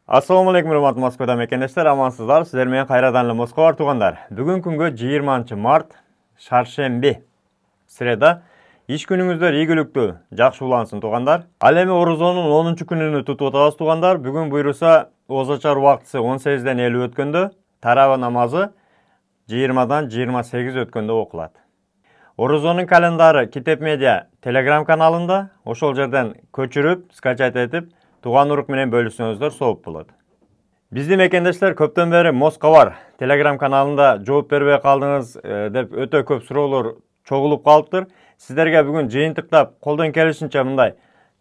Assalamu alaikum урматтуу Москвадан мекендештер, амансыздар. Сиздер менен кайрадан эле Москва бар туугандар. Бүгүн күнгө 20 март, шаршемби, среда. Иш күнүңүздөр ийгиликтүү, жакшы улансын туугандар. Ал эми Орозонун 10-күнүнү тутуп атабыз туугандар. Бүгүн буйруса озачар убактысы 18-ден 50 өткөндө, тарава намазы 20-дан 28 өткөндө окулат. Орозонун календары Китеп Медиа Telegram каналында, ошол жерден көчүрүп, скачать этип, туган урук менен бөлүшсөңүздөр сооп болот. Биздин мекендештер көптөн бери Москва бар Telegram каналында жооп бербей калдыңыз деп өтө көп суроолор чогулуп калыптыр. Сиздерге бүгүн жыйынтыктап, колдон келишинче мындай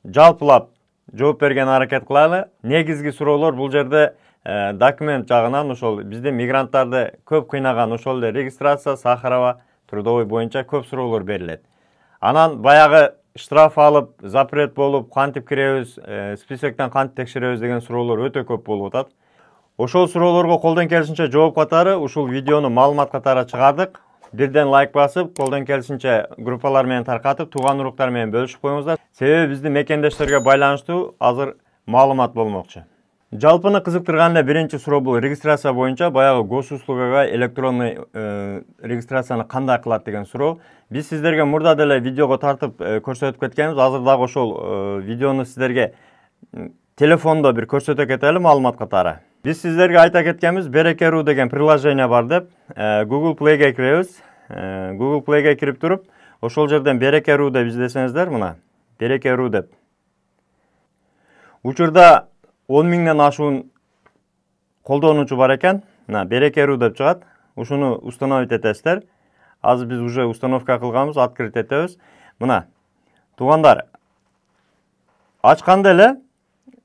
жалпылап жооп берген аракет кылалы. Негизги суроолор бул жерде документ жагынан ошол биздин мигранттарды көп кыйнаган ошол эле регистрация, Сахарова, трудовой боюнча көп суроолор берилет. Анан баягы штраф алып, запрет болуп, кантип киребиз, списоктон кантип текшеребиз деген суроолор өтө көп болуп атат. Ошол суроолорго колдон келишинче жооп катары ушул видеону маалымат катары чыгардык. Бирден лайк басып, колдон келишинче группалар менен таркатып, туган уруктар менен бөлүшүп коюңуздар. Себеби биздин мекендештерге байланыштуу азыр маалымат болмокчу. Жалпыны кызыктырган эле биринчи суроо бул регистрация боюнча баягы госуслугага электронный регистрацияны кандай кылат деген суроо. Биз сиздерге мурда деле видеого тартып көрсөтүп кеткенбиз. Азыр дагы ошол видеону сиздерге телефондо бир көрсөтө кетели маалымат катары. Биз сиздерге айта кеткенбиз, Береке.ру деген приложение бар деп, Google Play'ге киребиз. Google Play'ге кирип туруп, ошол жерден Береке.ру деп издесеңиздер, мына Береке.ру деп. Учурда 10 миңден ашуун колдонуучу бар экен. Мына Береке.ру деп чыгат. Ушуну установить этесиздер. Азыр биз уже установка кылганбыз, открыть этебиз. Мына туугандар, ачканда эле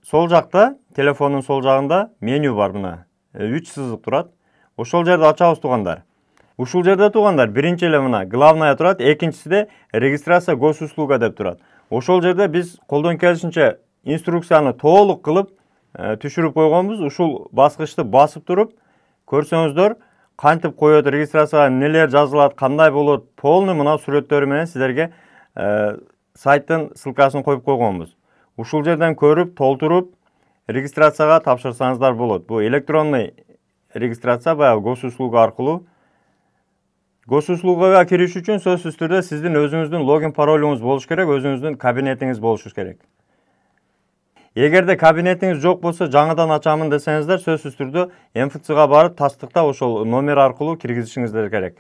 сол жакта, телефондун сол жагында меню бар, мына 3 сызык турат. Ошол жерди ачабыз туугандар. Ушул жерде туугандар биринчи эле мына главная турат, экинчисиде регистрация госуслуга деп турат. Ошол жерде биз колдон келишинче инструкцияны толук кылып түшүрүп койгонбуз. Ушул баскычты басып туруп көрсөңүздөр, кантип коет регистрацияга нелер жазылат, кандай болот, полный мына сүрөттөрү менен сиздерге сайттын ссылкасын коюп койгонбуз. Ушул жерден көрүп, толтуруп, регистрацияга тапшырсаңыздар болот. Бул электронный регистрация баягы госуслуга аркылуу. Госуслугага кириш үчүн сөзсүз түрдө сиздин өзүңүздүн логин паролуңуз болуш керек, өзүңүздүн кабинетиңиз болуш керек. Эгерде кабинетиңиз жок болсо, жаңыдан ачамын десеңиздер, сөзсүз түрдө МФЦга барып, тастыктап ошол номер аркылуу киргизишиңиздер керек.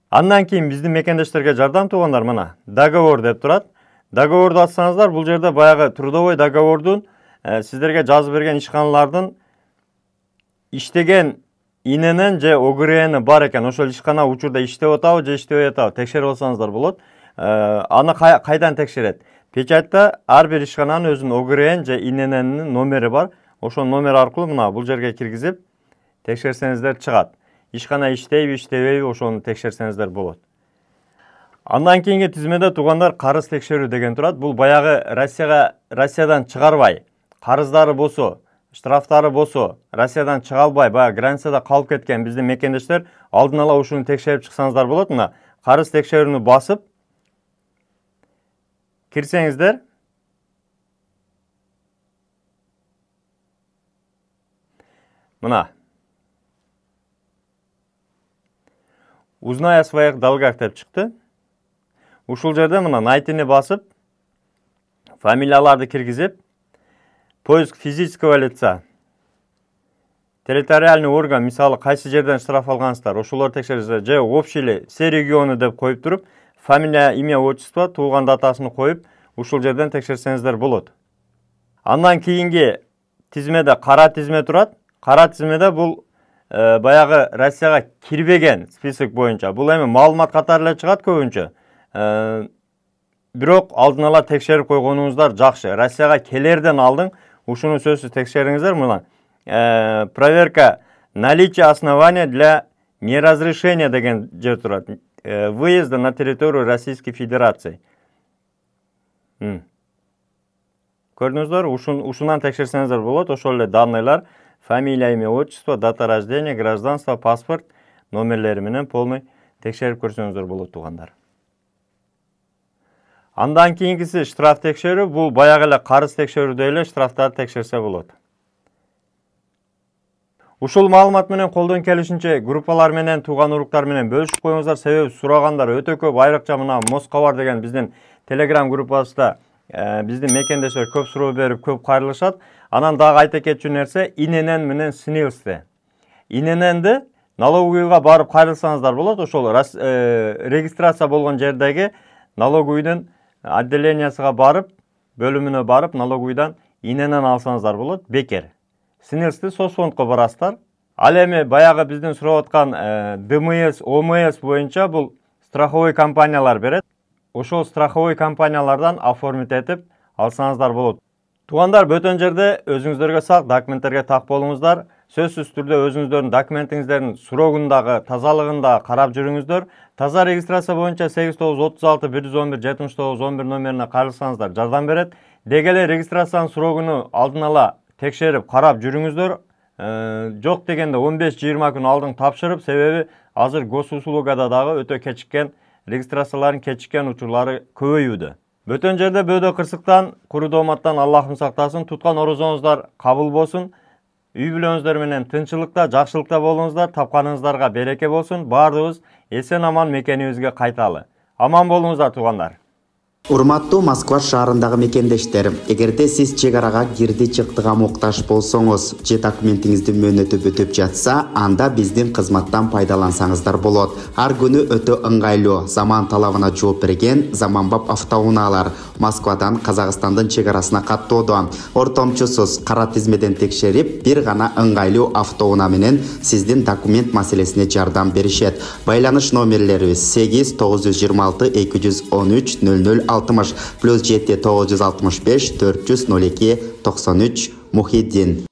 Андан кийин биздин мекендештерге жардам туугандар, мына договор деп турат. Договорду ачсаңыздар, бул жерде баягы трудовой договордун сиздерге жазып берген ишканалардын иштеген иненен же ОГРНи бар экен. Ошол ишкана учурда иштеп атабы же иштебей атабы текшерип алсаңыздар болот. Аны кайдан текшерет? Печатта ар бир ишкананын өзүнүн ОГРН же инененин номери бар. Ошол номер аркылуу мына бул жерге киргизип текшерсеңиздер чыгат. Ишкана иштейби, иштебейби, ошону текшерсеңиздер болот. Андан кийинки тизмеде туугандар карыз текшерүү деген турат. Бул баягы Россиядан чыгарбай, карыздары болсо, штрафтары болсо, Россиядан чыга албай, баягы границада калып кеткен биздин мекендештер алдын ала ушуну текшерип чыксаңыздар болот. Мына карыз текшерүүнү басып кирсеңиздер, мына узнай о своих долгах деп чыкты. Ушул жерде мына найтини басып, фамилияларды киргизип, поиск физического лица, территориальный орган, мисалы кайсы жерден штраф алгансыздар, ошолор текшерсеңиздер, же общий эле все регионы деп коюп туруп, фамилия, имя, отчество, туулган датасын коюп, ушул жерден текшерсеңиздер болот. Андан кийинки тизмеде кара тизме турат. Кара тизмеде бул баягы Россияга кирбеген список боюнча. Бул эми маалымат катары эле чыгат көбүнчө. Бирок алдын ала текшерип койгонуңуздар жакшы. Россияга келерден алдын ушуну сөзсүз текшериңиздер. Мына проверка наличия основания для неразрешения деген жер турат. Выезда на территорию Российской Федерации. Көрдүңүздөр, ушунан текшерсеңиздер болот. Ошол эле данныйлар, фамилия, имя, отчество, дата рождения, гражданство, паспорт номерлери менен полный текшерип көрсөңүздөр болот туугандар. Андан кийинкиси штраф текшерүү. Бул баягы эле карыз текшерүүдө эле штрафтарды текшерсе болот. Ушул маалымат менен колдон келишинче группалар менен, тууган уруктар менен бөлүшүп коюңуздар, себеби сурагандар өтө көп. Айрыкча мына Москобар деген биздин Telegram группасында биздин мекендештер көп суроо берип, көп кайрылышат. Анан дагы айта кетчү нерсе, иненен менен снилсти. Инененди налоговыйга барып кайрылсаңыздар болот. Ошол регистрация болгон жердеги налоговыйдын отделениясына барып, бөлүмүнө барып, налоговыйдан иненен алсаңыздар болот, бекер. Снилсти соцфондко барасыздар. Ал эми баягы биздин сурап аткан ДМС, ОМС боюнча бул страховой компаниялар берет. Ошол страховой компаниялардан оформить этип алсаңыздар болот. Туугандар, бөтөн жерде өзүңүздөргө сак, документтерге так болуңуздар. Сөзсүз түрдө өзүңүздөрдүн документиңиздердин сурогундагы, тазалыгын да карап жүрүңүздөр. Таза регистрация боюнча 8936 111 79 11 номерине кайрылсаңыздар жардам берет. Деги эле регистрациянын сурогуну алдын ала текшерип карап жүрүңүздөр. Жок дегенде 15-20 күн алдын тапшырып, себеби азыр госуслугада дагы өтө кечиккен регистрацияларын кечиккен учурлары көбөйүүдө. Бөтөн жерде бөөдө кырсыктан, куру дооматтан Аллахым сактасын. Туткан орозоңуздар кабыл болсун. Үй бүлөңүздөр менен тынччылыкта, жакшылыкта болуңуздар. Тапканыңыздарга береке болсун. Баардыгыбыз эсен аман мекенибизге кайталы. Аман болуңуздар, туугандар. Урматтуу Москва шаарындагы мекендештер, эгерде сиз чек арага кирди чыктыга муктаж болсоңуз, же документиңиздин мөөнөтү бүтүп жатса, анда биздин кызматтан пайдалансаңыздар болот. Ар күнү өтө ыңгайлуу, заман талабына жооп берген заманбап автоунаалар Москвадан Казакстандын чек арасына каттоодо. Ортомчусуз кара тизмеден текшерип, бир гана ыңгайлуу автоунаа менен сиздин документ маселесине жардам беришет. Байланыш номерлерибиз 8 926 213 00 60 +7 965 402 93 Мухиддин.